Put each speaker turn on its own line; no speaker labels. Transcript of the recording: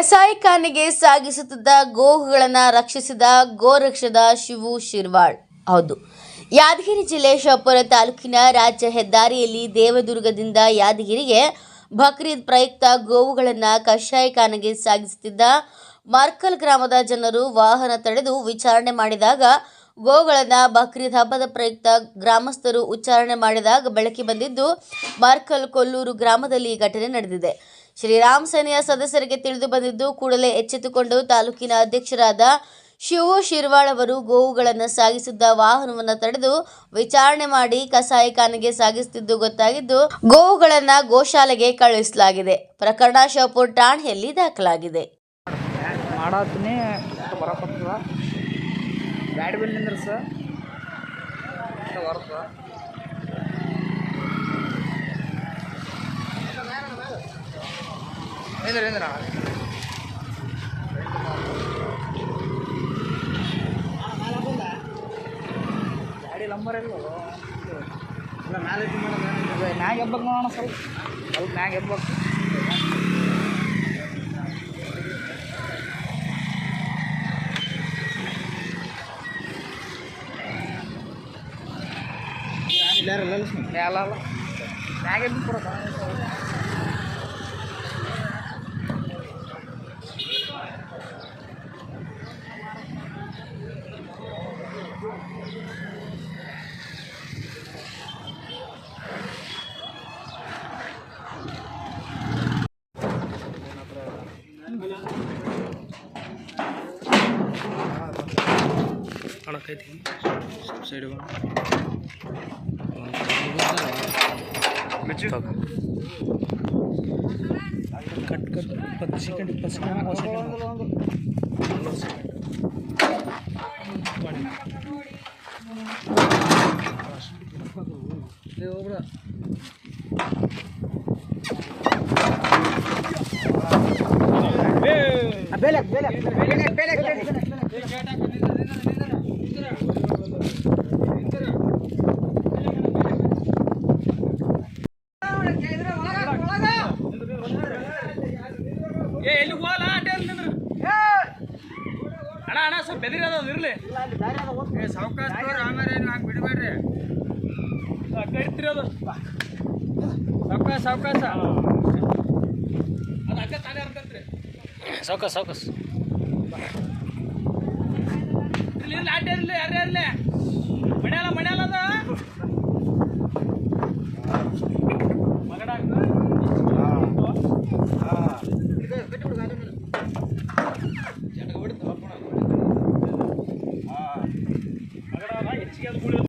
ಕಸಾಯಿಖಾನೆಗೆ ಸಾಗಿಸುತ್ತಿದ್ದ ಗೋವುಗಳನ್ನು ರಕ್ಷಿಸಿದ ಗೋರಕ್ಷದ ಶಿವು ಶಿರ್ವಾಳ್. ಹೌದು, ಯಾದಗಿರಿ ಜಿಲ್ಲೆ ಶಹಾಪುರ ತಾಲೂಕಿನ ರಾಜ್ಯ ಹೆದ್ದಾರಿಯಲ್ಲಿ ದೇವದುರ್ಗದಿಂದ ಯಾದಗಿರಿಗೆ ಬಕ್ರೀದ್ ಪ್ರಯುಕ್ತ ಗೋವುಗಳನ್ನು ಕಸಾಯಿಖಾನೆಗೆ ಸಾಗಿಸುತ್ತಿದ್ದ ಮರ್ಕಲ್ ಗ್ರಾಮದ ಜನರು ವಾಹನ ತಡೆದು ವಿಚಾರಣೆ ಮಾಡಿದಾಗ ಗೋವುಗಳನ್ನು ಬಕ್ರೀದ್ ಹಬ್ಬದ ಪ್ರಯುಕ್ತ ಗ್ರಾಮಸ್ಥರು ವಿಚಾರಣೆ ಮಾಡಿದಾಗ ಬೆಳಕಿಗೆ ಬಂದಿದ್ದು, ಮರ್ಕಲ್ ಕೊಲ್ಲೂರು ಗ್ರಾಮದಲ್ಲಿ ಈ ಘಟನೆ ನಡೆದಿದೆ. ಶ್ರೀರಾಮ್ ಸೇನೆಯ ಸದಸ್ಯರಿಗೆ ತಿಳಿದು ಬಂದಿದ್ದು ಕೂಡಲೇ ಎಚ್ಚೆತ್ತುಕೊಂಡು ತಾಲೂಕಿನ ಅಧ್ಯಕ್ಷರಾದ ಶಿವು ಶಿರ್ವಾಳ್ ಅವರು ಗೋವುಗಳನ್ನು ಸಾಗಿಸಿದ್ದ ವಾಹನವನ್ನು ತಡೆದು ವಿಚಾರಣೆ ಮಾಡಿ ಕಸಾಯಿಖಾನೆಗೆ ಸಾಗಿಸುತ್ತಿದ್ದು ಗೊತ್ತಾಗಿದ್ದು, ಗೋವುಗಳನ್ನು ಗೋಶಾಲೆಗೆ ಕಳುಹಿಸಲಾಗಿದೆ. ಪ್ರಕರಣ ಶಹಾಪುರ ಠಾಣೆಯಲ್ಲಿ ದಾಖಲಾಗಿದೆ.
ಗಾಡಿ ಬಂದು ನಿಂದ್ರಿ ಸರ್ ಹೊರತು ನಿಂದ್ರ ಗಾಡಿ ನಂಬರ್ ಇಲ್ಲ ಮ್ಯಾಗ ಎಬ್ಬಕ್ಕೆ ನೋಡೋಣ ಸ್ವಲ್ಪ ಮ್ಯಾಗ ಎಬ್ಬಕ್ಕೆ ಮ್ಯಾಗೆ ಪೂರ ಕಣಕೈತಿ ಸೈಡ್ ಕಟ್ ಕಟ್ 20 ಸೆಕೆಂಡ್ ಎಲ್ಲಿ ಹೋಗಲ್ಲ ಅಣ್ಣ ಸ್ವಲ್ಪ ಬೆದಿರೋದು ಇರಲಿ ಸಾವಕಾಶ ಆಮೇಲೆ ಹಾಕಿ ಬಿಡಬೇಡ್ರಿ ಕರಿತಿರೋದು ಸಾವಕಾಶ ಅದು ಅಕ್ಕ ತಾನೇ ಅರ್ಕಂತ್ರಿ ಸಾವಕಾಶ ಇರಲಿ ಆಟೆ ಇರಲಿ ಯಾರೇ ಇರಲಿ ಮನೆಯಲ್ಲ ಅದು